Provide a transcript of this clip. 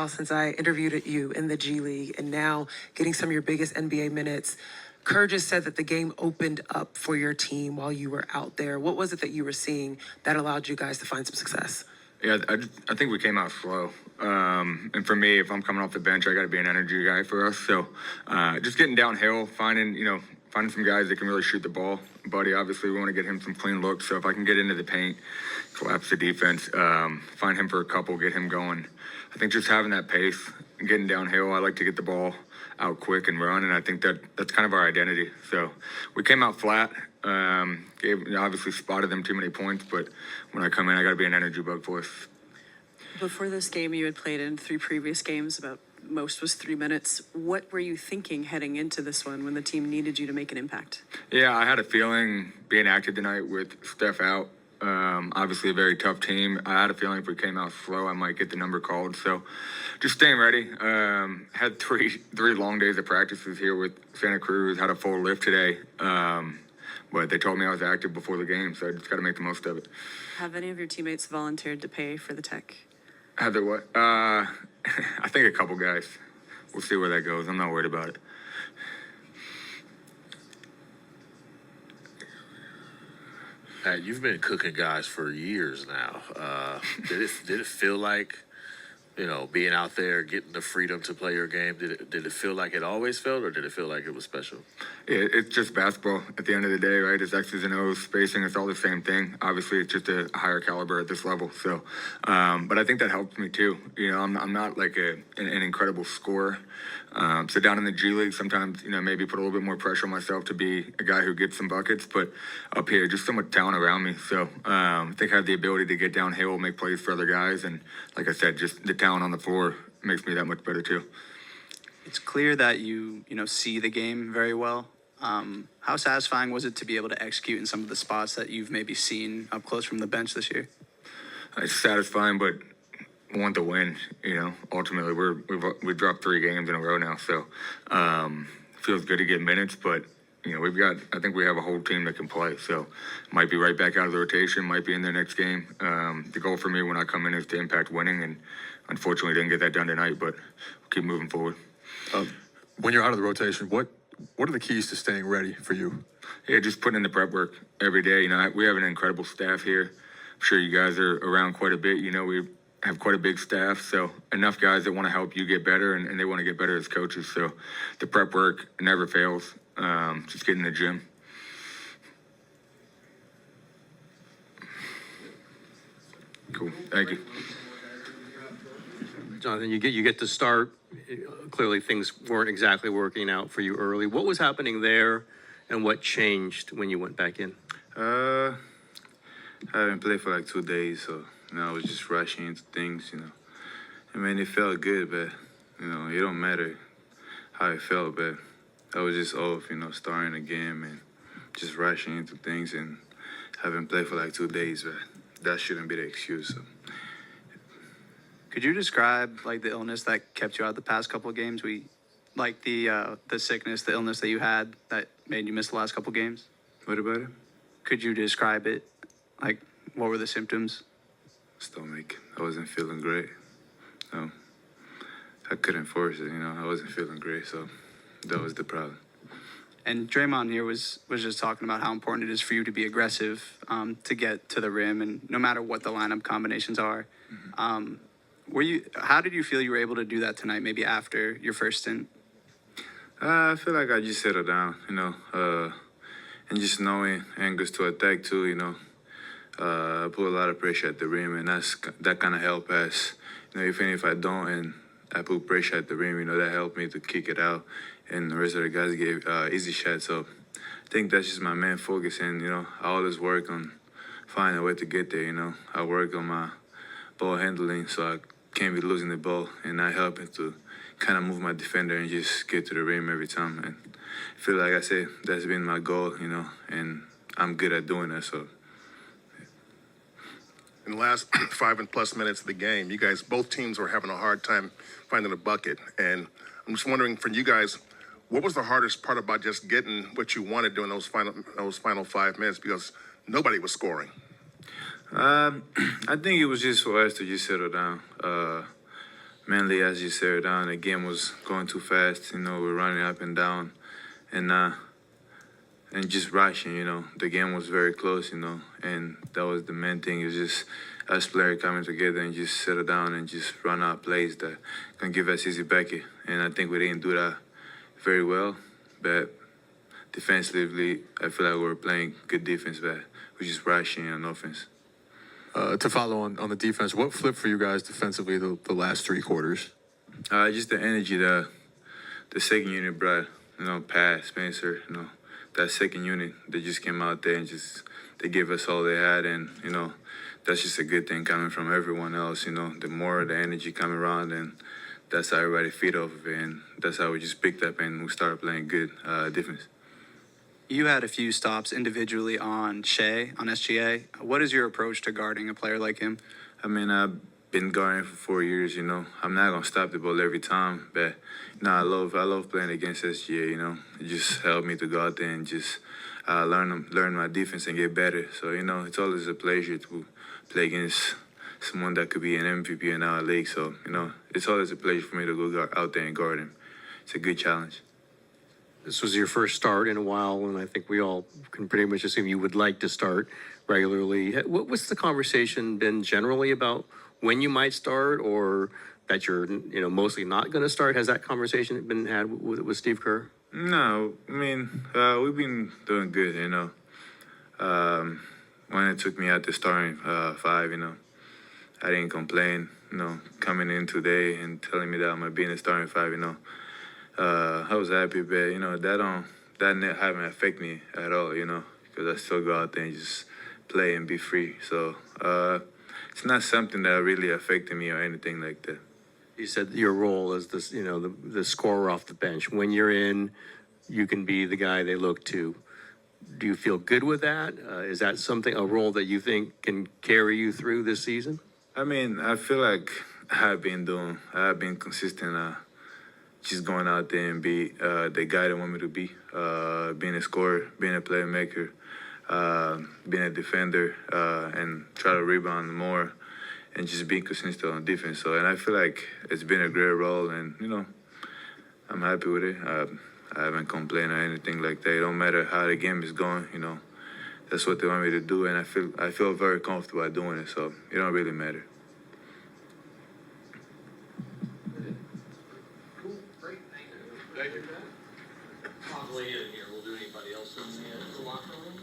since I interviewed you in the G League and now getting some of your biggest NBA minutes. Kerr just said that the game opened up for your team while you were out there. What was it that you were seeing that allowed you guys to find some success? Yeah, I think we came out slow. And for me, if I'm coming off the bench, I got to be an energy guy for us. So just getting downhill, finding some guys that can really shoot the ball. Buddy, obviously, we want to get him some clean looks. So if I can get into the paint, collapse the defense, find him for a couple, get him going. I think just having that pace and getting downhill, I like to get the ball out quick and run, and I think that's kind of our identity. So we came out flat. Obviously spotted them too many points, but when I come in, I got to be an energy bug for us. Before this game, you had played in 3 previous games, about most was 3 minutes. What were you thinking heading into this one when the team needed you to make an impact? Yeah, I had a feeling being active tonight with Steph out. Obviously a very tough team. I had a feeling if we came out slow, I might get the number called. So just staying ready. Had three long days of practices here with Santa Cruz. Had a full lift today. But they told me I was active before the game, so I just got to make the most of it. Have any of your teammates volunteered to pay for the tech? Have they what? I think a couple guys. We'll see where that goes. I'm not worried about it. Pat, you've been cooking guys for years now. Did it feel like, being out there, getting the freedom to play your game, did it feel like it always felt, or did it feel like it was special? It's just basketball at the end of the day, right? It's X's and O's, spacing, it's all the same thing. Obviously, it's just a higher caliber at this level. So, but I think that helps me too. I'm not like an incredible scorer. So down in the G League, sometimes, maybe put a little bit more pressure on myself to be a guy who gets some buckets. But up here, just so much talent around me. So I think I have the ability to get downhill, make plays for other guys. And like I said, just the talent on the floor makes me that much better too. It's clear that you see the game very well. How satisfying was it to be able to execute in some of the spots that you've maybe seen up close from the bench this year? It's satisfying, but we want the win. Ultimately, we've dropped 3 games in a row now, so feels good to get minutes. But I think we have a whole team that can play. So might be right back out of the rotation, might be in the next game. The goal for me when I come in is to impact winning, and unfortunately didn't get that done tonight. But we'll keep moving forward. When you're out of the rotation, what are the keys to staying ready for you? Yeah, just putting in the prep work every day. We have an incredible staff here. I'm sure you guys are around quite a bit. We have quite a big staff, so enough guys that want to help you get better, and they want to get better as coaches. So the prep work never fails. Just get in the gym. Cool. Thank you. Jonathan, you get to start. Clearly, things weren't exactly working out for you early. What was happening there, and what changed when you went back in? I haven't played for like 2 days, so I was just rushing into things. It felt good, but it don't matter how it felt, but I was just off, starting the game and just rushing into things, and haven't played for like 2 days, but that shouldn't be the excuse. So. Could you describe the illness that kept you out the past couple of games? The sickness, the illness that you had that made you miss the last couple of games? What about it? Could you describe it? What were the symptoms? Stomach. I wasn't feeling great. No, I couldn't force it. I wasn't feeling great, so that was the problem. And Draymond here was just talking about how important it is for you to be aggressive, to get to the rim, and no matter what the lineup combinations are. Mm-hmm. How did you feel you were able to do that tonight, maybe after your first stint? I feel like I just settled down, and just knowing angles to attack too, I put a lot of pressure at the rim, and that kind of helped us. Even if I don't and I put pressure at the rim, that helped me to kick it out, and the rest of the guys gave easy shots. So I think that's just my main focus, and I always work on finding a way to get there. I work on my ball handling, so I can't be losing the ball, and I help it to kind of move my defender and just get to the rim every time. And I feel like I said that's been my goal, and I'm good at doing that. So. In the last 5+ minutes of the game, you guys, both teams were having a hard time finding a bucket. And I'm just wondering, for you guys, what was the hardest part about just getting what you wanted during those final 5 minutes? Because nobody was scoring. I think it was just for us to just settle down. mainly as you said down, the game was going too fast. You know, we're running up and down, and just rushing. You know, the game was very close. You know, and that was the main thing. Is just us players coming together and just settle down and just run out plays that can give us easy bucket. And I think we didn't do that very well, but defensively, I feel like we were playing good defense, but we're just rushing on offense. To follow on the defense, what flipped for you guys defensively the last 3 quarters? Just the energy that the second unit brought, you know, Pat, Spencer, you know, that second unit, they just came out there and just, they gave us all they had. And, you know, that's just a good thing coming from everyone else, you know. The more the energy coming around, and that's how everybody feed off of it. And that's how we just picked up and we started playing good defense. You had a few stops individually on Shai, on SGA. What is your approach to guarding a player like him? I mean, I've been guarding for 4 years, you know. I'm not going to stop the ball every time, but, you know, I love playing against SGA, you know. It just helped me to go out there and just learn my defense and get better. So, you know, it's always a pleasure to play against someone that could be an MVP in our league. So, you know, it's always a pleasure for me to go out there and guard him. It's a good challenge. This was your first start in a while, and I think we all can pretty much assume you would like to start regularly. What's the conversation been generally about when you might start, or that you're, you know, mostly not going to start? Has that conversation been had with Steve Kerr? No, I mean, we've been doing good, you know. When it took me out to starting 5, you know, I didn't complain, you know, coming in today and telling me that I'm going to be in the starting 5, you know. I was happy, but, you know, that haven't affected me at all, you know, because I still go out there and just play and be free. So it's not something that really affected me or anything like that. You said your role as this, you know, the scorer off the bench. When you're in, you can be the guy they look to. Do you feel good with that? Is that a role that you think can carry you through this season? I mean, I feel like I've been consistent, just going out there and be the guy they want me to be, being a scorer, being a playmaker, being a defender, and try to rebound more, and just being consistent on defense. So, and I feel like it's been a great role, and, you know, I'm happy with it. I haven't complained or anything like that. It don't matter how the game is going, you know. That's what they want me to do, and I feel very comfortable at doing it, so it don't really matter. Thank you. Probably in here. We'll do anybody else in the locker room.